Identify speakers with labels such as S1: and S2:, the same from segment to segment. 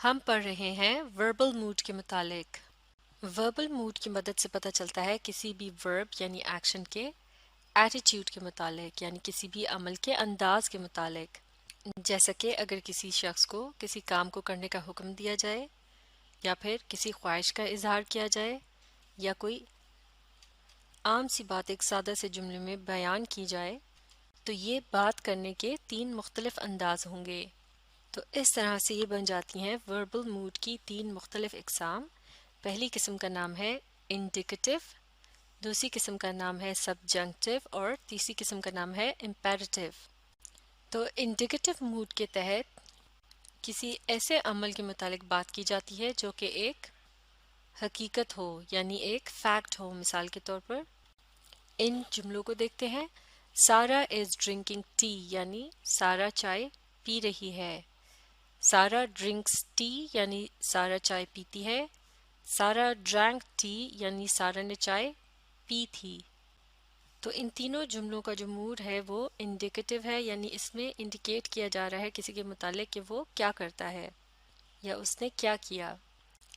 S1: ہم پڑھ رہے ہیں وربل موڈ کے متعلق۔ وربل موڈ کی مدد سے پتہ چلتا ہے کسی بھی ورب یعنی ایکشن کے ایٹیٹیوڈ کے متعلق، یعنی کسی بھی عمل کے انداز کے متعلق۔ جیسا کہ اگر کسی شخص کو کسی کام کو کرنے کا حکم دیا جائے، یا پھر کسی خواہش کا اظہار کیا جائے، یا کوئی عام سی بات ایک سادہ سے جملے میں بیان کی جائے، تو یہ بات کرنے کے 3 مختلف انداز ہوں گے۔ تو اس طرح سے یہ بن جاتی ہیں وربل موڈ کی 3 مختلف اقسام۔ پہلی قسم کا نام ہے انڈیکیٹو، دوسری قسم کا نام ہے سبجنکٹیو اور تیسری قسم کا نام ہے امپیریٹیو۔ تو انڈیکیٹو موڈ کے تحت کسی ایسے عمل کے متعلق بات کی جاتی ہے جو کہ ایک حقیقت ہو، یعنی ایک فیکٹ ہو۔ مثال کے طور پر ان جملوں کو دیکھتے ہیں۔ سارا از ڈرنکنگ ٹی، یعنی سارا چائے پی رہی ہے۔ سارا ڈرنکس ٹی، یعنی سارا چائے پیتی ہے۔ سارا ڈرانک ٹی، یعنی سارا نے چائے پی تھی۔ تو ان تینوں جملوں کا جو موڈ ہے وہ انڈیکیٹو ہے، یعنی اس میں انڈیکیٹ کیا جا رہا ہے کسی کے متعلق کہ وہ کیا کرتا ہے یا اس نے کیا کیا۔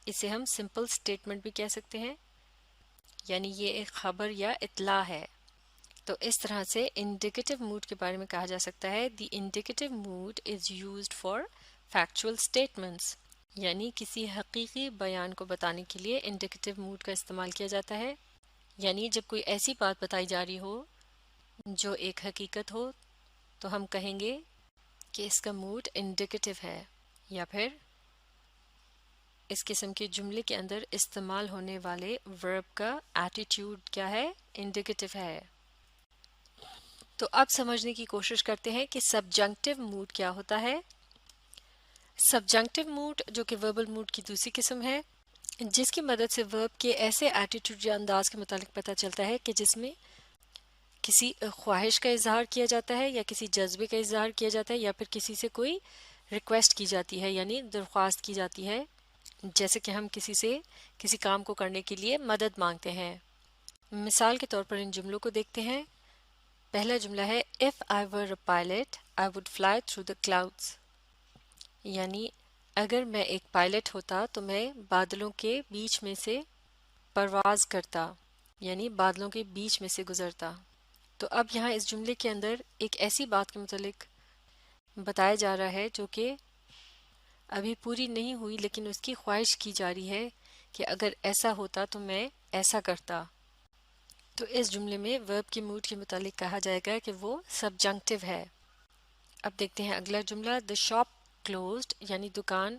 S1: اسے ہم سمپل سٹیٹمنٹ بھی کہہ سکتے ہیں، یعنی یہ ایک خبر یا اطلاع ہے۔ تو اس طرح سے انڈیکیٹو موڈ کے بارے میں کہا جا سکتا ہے the indicative mood is used for factual statements, یعنی کسی حقیقی بیان کو بتانے کے لیے انڈیکیٹو موڈ کا استعمال کیا جاتا ہے۔ یعنی جب کوئی ایسی بات بتائی جا رہی ہو جو ایک حقیقت ہو تو ہم کہیں گے کہ اس کا موڈ انڈیکیٹو ہے، یا پھر اس قسم کے جملے کے اندر استعمال ہونے والے ورب کا ایٹیٹیوڈ کیا ہے، انڈیکیٹو ہے۔ تو اب سمجھنے کی کوشش کرتے ہیں کہ سبجنکٹیو موڈ کیا ہوتا ہے۔ سبجنکٹیو موڈ جو کہ وربل موڈ کی دوسری قسم ہے، جس کی مدد سے ورب کے ایسے ایٹیٹیوڈ یا انداز کے متعلق پتہ چلتا ہے کہ جس میں کسی خواہش کا اظہار کیا جاتا ہے یا کسی جذبے کا اظہار کیا جاتا ہے، یا پھر کسی سے کوئی ریکویسٹ کی جاتی ہے، یعنی درخواست کی جاتی ہے، جیسے کہ ہم کسی سے کسی کام کو کرنے کے لیے مدد مانگتے ہیں۔ مثال کے طور پر ان جملوں کو دیکھتے ہیں۔ پہلا جملہ ہے If I were a pilot, I would fly through the clouds، یعنی اگر میں ایک پائلٹ ہوتا تو میں بادلوں کے بیچ میں سے پرواز کرتا، یعنی بادلوں کے بیچ میں سے گزرتا۔ تو اب یہاں اس جملے کے اندر ایک ایسی بات کے متعلق بتایا جا رہا ہے جو کہ ابھی پوری نہیں ہوئی، لیکن اس کی خواہش کی جا رہی ہے کہ اگر ایسا ہوتا تو میں ایسا کرتا۔ تو اس جملے میں ورب کے موڈ کے متعلق کہا جائے گا کہ وہ سبجنکٹیو ہے۔ اب دیکھتے ہیں اگلا جملہ The shop closed، یعنی دکان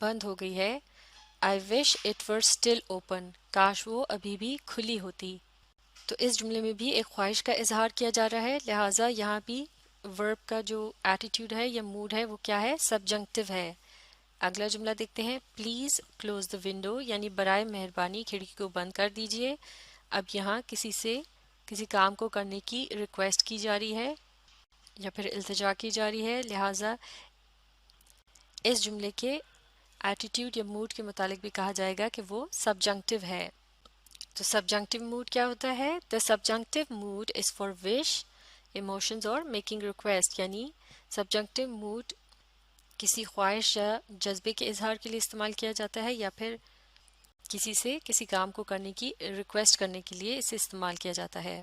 S1: بند ہو گئی ہے۔ I wish it were still open، کاش وہ ابھی بھی کھلی ہوتی۔ تو اس جملے میں بھی ایک خواہش کا اظہار کیا جا رہا ہے، لہٰذا یہاں بھی ورب کا جو ایٹیٹیوڈ ہے یا موڈ ہے وہ کیا ہے، سبجنکٹیو ہے۔ اگلا جملہ دیکھتے ہیں پلیز کلوز دا ونڈو، یعنی برائے مہربانی کھڑکی کو بند کر دیجئے۔ اب یہاں کسی سے کسی کام کو کرنے کی ریکویسٹ کی جا رہی ہے یا پھر التجا کی جا رہی ہے، لہٰذا اس جملے کے ایٹیٹیوڈ یا موڈ کے متعلق بھی کہا جائے گا کہ وہ سبجنکٹیو ہے۔ تو سبجنکٹیو موڈ کیا ہوتا ہے؟ The subjunctive mood is for wish, emotions اور میکنگ ریکویسٹ، یعنی سبجنکٹیو موڈ کسی خواہش یا جذبے کے اظہار کے لیے استعمال کیا جاتا ہے، یا پھر کسی سے کسی کام کو کرنے کی ریکویسٹ کرنے کے لیے اسے استعمال کیا جاتا ہے۔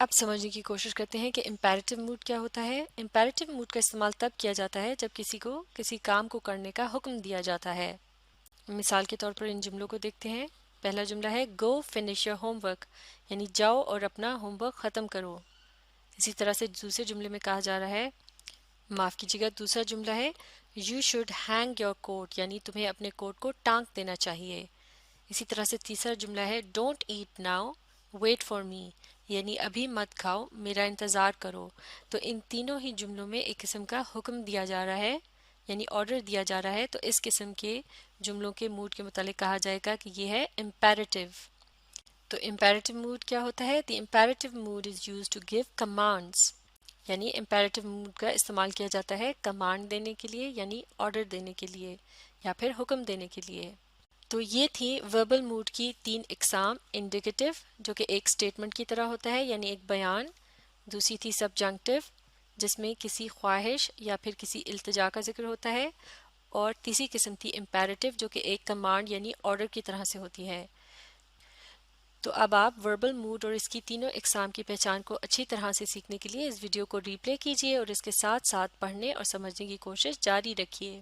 S1: اب سمجھنے کی کوشش کرتے ہیں کہ امپیریٹیو موڈ کیا ہوتا ہے۔ امپیریٹیو موڈ کا استعمال تب کیا جاتا ہے جب کسی کو کسی کام کو کرنے کا حکم دیا جاتا ہے۔ مثال کے طور پر ان جملوں کو دیکھتے ہیں۔ پہلا جملہ ہے گو فنش یور ہوم ورک، یعنی جاؤ اور اپنا ہوم ورک ختم کرو۔ اسی طرح سے دوسرے جملے میں کہا جا رہا ہے، معاف کیجیے گا، دوسرا جملہ ہے یو شوڈ ہینگ یور کوٹ، یعنی تمہیں اپنے کوٹ کو ٹانگ دینا چاہیے۔ اسی طرح سے تیسرا جملہ ہے don't eat now wait for me, یعنی ابھی مت کھاؤ میرا انتظار کرو۔ تو ان تینوں ہی جملوں میں ایک قسم کا حکم دیا جا رہا ہے، یعنی آرڈر دیا جا رہا ہے۔ تو اس قسم کے جملوں کے موڈ کے متعلق کہا جائے گا کہ یہ ہے امپیریٹیو۔ تو امپیریٹیو موڈ کیا ہوتا ہے؟ The imperative mood is used to give commands, یعنی امپیریٹیو موڈ کا استعمال کیا جاتا ہے کمانڈ دینے کے لیے، یعنی آرڈر دینے کے لیے یا پھر حکم دینے کے لیے۔ تو یہ تھی وربل موڈ کی 3 اقسام۔ انڈیکیٹو جو کہ ایک سٹیٹمنٹ کی طرح ہوتا ہے، یعنی ایک بیان۔ دوسری تھی سبجنکٹیو جس میں کسی خواہش یا پھر کسی التجا کا ذکر ہوتا ہے، اور تیسری قسم تھی امپیریٹو جو کہ ایک کمانڈ یعنی آرڈر کی طرح سے ہوتی ہے۔ تو اب آپ وربل موڈ اور اس کی تینوں اقسام کی پہچان کو اچھی طرح سے سیکھنے کے لیے اس ویڈیو کو ری پلے کیجیے اور اس کے ساتھ ساتھ پڑھنے اور سمجھنے کی کوشش جاری رکھیے۔